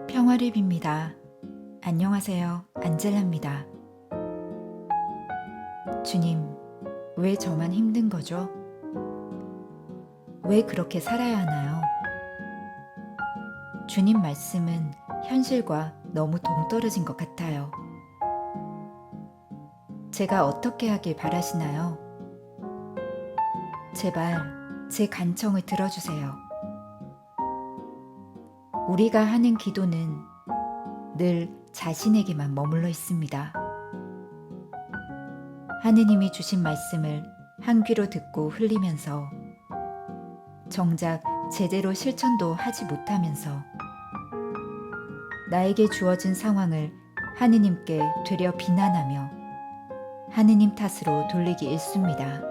평화를 빕니다. 안녕하세요. 안젤라입니다. 주님, 왜 저만 힘든 거죠? 왜 그렇게 살아야 하나요? 주님 말씀은 현실과 너무 동떨어진 것 같아요. 제가 어떻게 하길 바라시나요? 제발 제 간청을 들어주세요. 우리가 하는 기도는 늘 자신에게만 머물러 있습니다. 하느님이 주신 말씀을 한 귀로 듣고 흘리면서 정작 제대로 실천도 하지 못하면서 나에게 주어진 상황을 하느님께 되려 비난하며 하느님 탓으로 돌리기 일쑤입니다.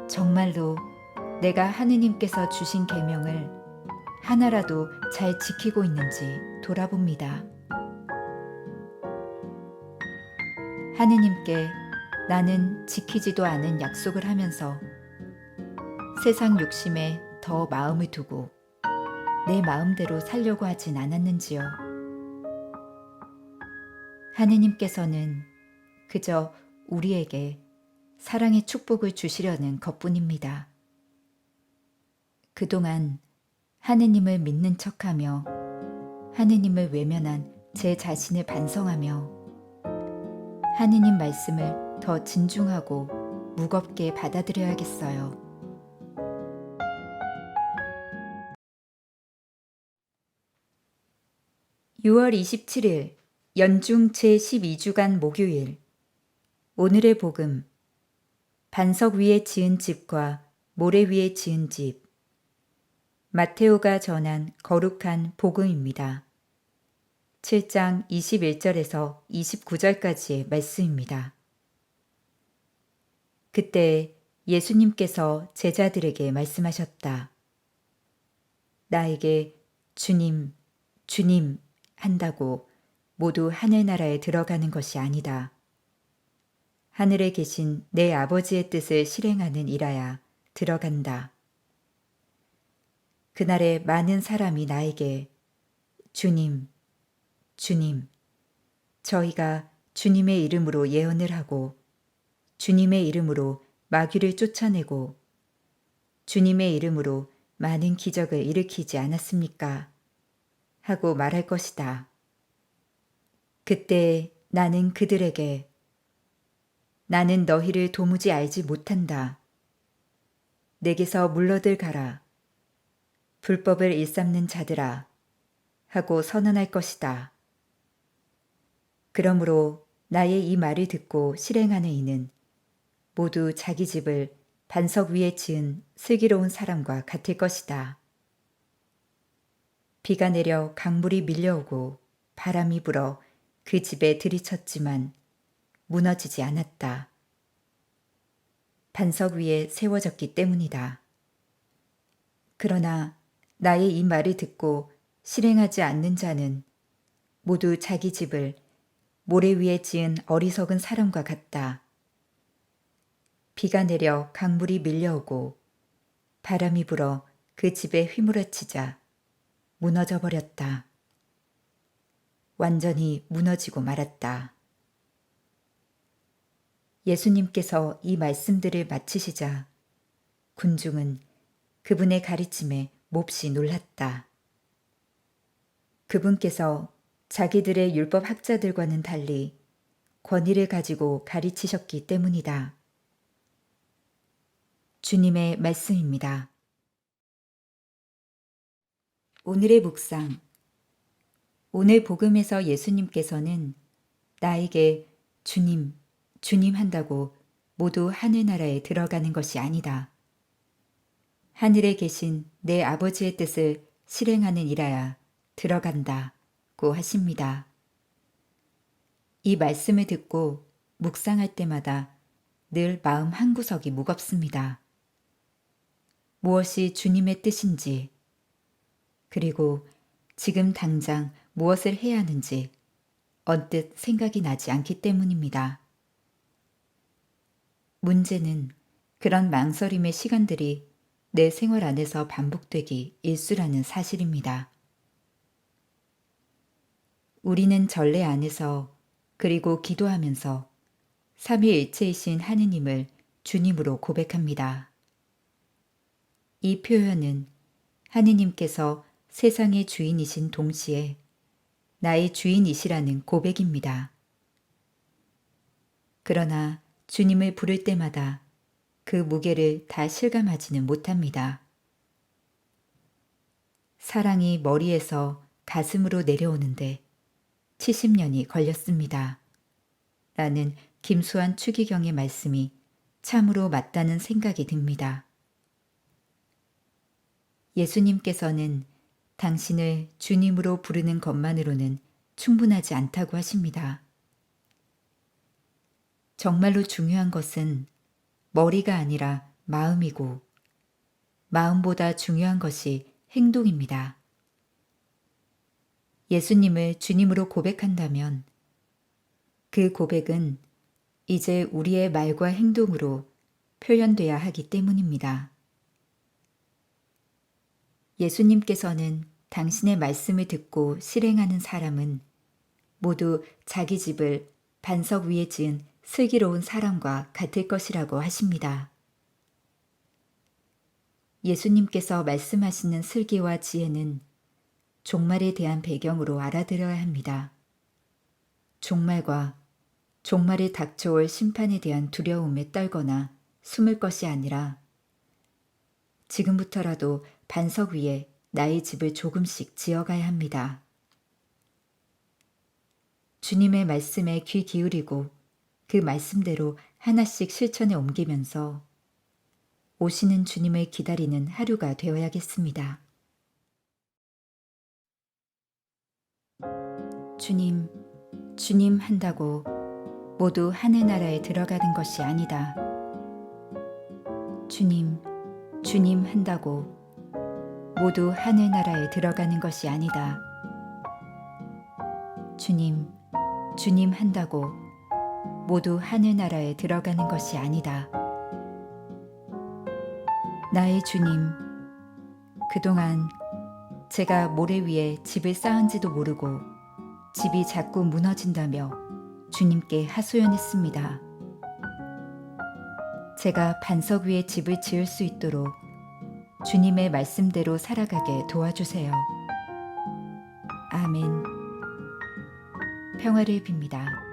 정말로 내가 하느님께서 주신 계명을 하나라도 잘 지키고 있는지 돌아봅니다. 하느님께 나는 지키지도 않은 약속을 하면서 세상 욕심에 더 마음을 두고 내 마음대로 살려고 하진 않았는지요. 하느님께서는 그저 우리에게 사랑의 축복을 주시려는 것뿐입니다. 그동안 하느님을 믿는 척하며 하느님을 외면한 제 자신을 반성하며 하느님 말씀을 더 진중하고 무겁게 받아들여야겠어요. 6월 27일 연중 제12주간 목요일. 오늘의 복음. 반석 위에 지은 집과 모래 위에 지은 집. 마테오가 전한 거룩한 복음입니다. 7장 21절에서 29절까지의 말씀입니다. 그때 예수님께서 제자들에게 말씀하셨다. 나에게 주님, 주님 한다고 모두 하늘나라에 들어가는 것이 아니다. 하늘에 계신 내 아버지의 뜻을 실행하는 이라야 들어간다. 그날에 많은 사람이 나에게 주님, 주님, 저희가 주님의 이름으로 예언을 하고 주님의 이름으로 마귀를 쫓아내고 주님의 이름으로 많은 기적을 일으키지 않았습니까? 하고 말할 것이다. 그때 나는 그들에게 나는 너희를 도무지 알지 못한다. 내게서 물러들 가라. 불법을 일삼는 자들아 하고 선언할 것이다. 그러므로 나의 이 말을 듣고 실행하는 이는 모두 자기 집을 반석 위에 지은 슬기로운 사람과 같을 것이다. 비가 내려 강물이 밀려오고 바람이 불어 그 집에 들이쳤지만 무너지지 않았다. 반석 위에 세워졌기 때문이다. 그러나 나의 이 말을 듣고 실행하지 않는 자는 모두 자기 집을 모래 위에 지은 어리석은 사람과 같다. 비가 내려 강물이 밀려오고 바람이 불어 그 집에 휘몰아치자 무너져 버렸다. 완전히 무너지고 말았다. 예수님께서 이 말씀들을 마치시자 군중은 그분의 가르침에 몹시 놀랐다. 그분께서 자기들의 율법 학자들과는 달리 권위를 가지고 가르치셨기 때문이다. 주님의 말씀입니다. 오늘의 묵상. 오늘 복음에서 예수님께서는 나에게 주님, 주님 한다고 모두 하늘나라에 들어가는 것이 아니다. 하늘에 계신 내 아버지의 뜻을 실행하는 이라야 들어간다고 하십니다. 이 말씀을 듣고 묵상할 때마다 늘 마음 한구석이 무겁습니다. 무엇이 주님의 뜻인지, 그리고 지금 당장 무엇을 해야 하는지 언뜻 생각이 나지 않기 때문입니다. 문제는 그런 망설임의 시간들이 내 생활 안에서 반복되기 일쑤라는 사실입니다. 우리는 전례 안에서 그리고 기도하면서 삼위일체이신 하느님을 주님으로 고백합니다. 이 표현은 하느님께서 세상의 주인이신 동시에 나의 주인이시라는 고백입니다. 그러나 주님을 부를 때마다 그 무게를 다 실감하지는 못합니다. 사랑이 머리에서 가슴으로 내려오는데 70년이 걸렸습니다. 라는 김수환 추기경의 말씀이 참으로 맞다는 생각이 듭니다. 예수님께서는 당신을 주님으로 부르는 것만으로는 충분하지 않다고 하십니다. 정말로 중요한 것은 머리가 아니라 마음이고 마음보다 중요한 것이 행동입니다. 예수님을 주님으로 고백한다면 그 고백은 이제 우리의 말과 행동으로 표현돼야 하기 때문입니다. 예수님께서는 당신의 말씀을 듣고 실행하는 사람은 모두 자기 집을 반석 위에 지은 슬기로운 사람과 같을 것이라고 하십니다. 예수님께서 말씀하시는 슬기와 지혜는 종말에 대한 배경으로 알아들어야 합니다. 종말과 종말에 닥쳐올 심판에 대한 두려움에 떨거나 숨을 것이 아니라 지금부터라도 반석 위에 나의 집을 조금씩 지어가야 합니다. 주님의 말씀에 귀 기울이고 그 말씀대로 하나씩 실천에 옮기면서 오시는 주님을 기다리는 하루가 되어야겠습니다. 주님, 주님 한다고 모두 하늘나라에 들어가는 것이 아니다. 주님, 주님 한다고 모두 하늘나라에 들어가는 것이 아니다. 주님, 주님 한다고 모두 하늘나라에 들어가는 것이 아니다. 나의 주님, 그동안 제가 모래 위에 집을 쌓은지도 모르고 집이 자꾸 무너진다며 주님께 하소연했습니다. 제가 반석 위에 집을 지을 수 있도록 주님의 말씀대로 살아가게 도와주세요. 아멘. 평화를 빕니다.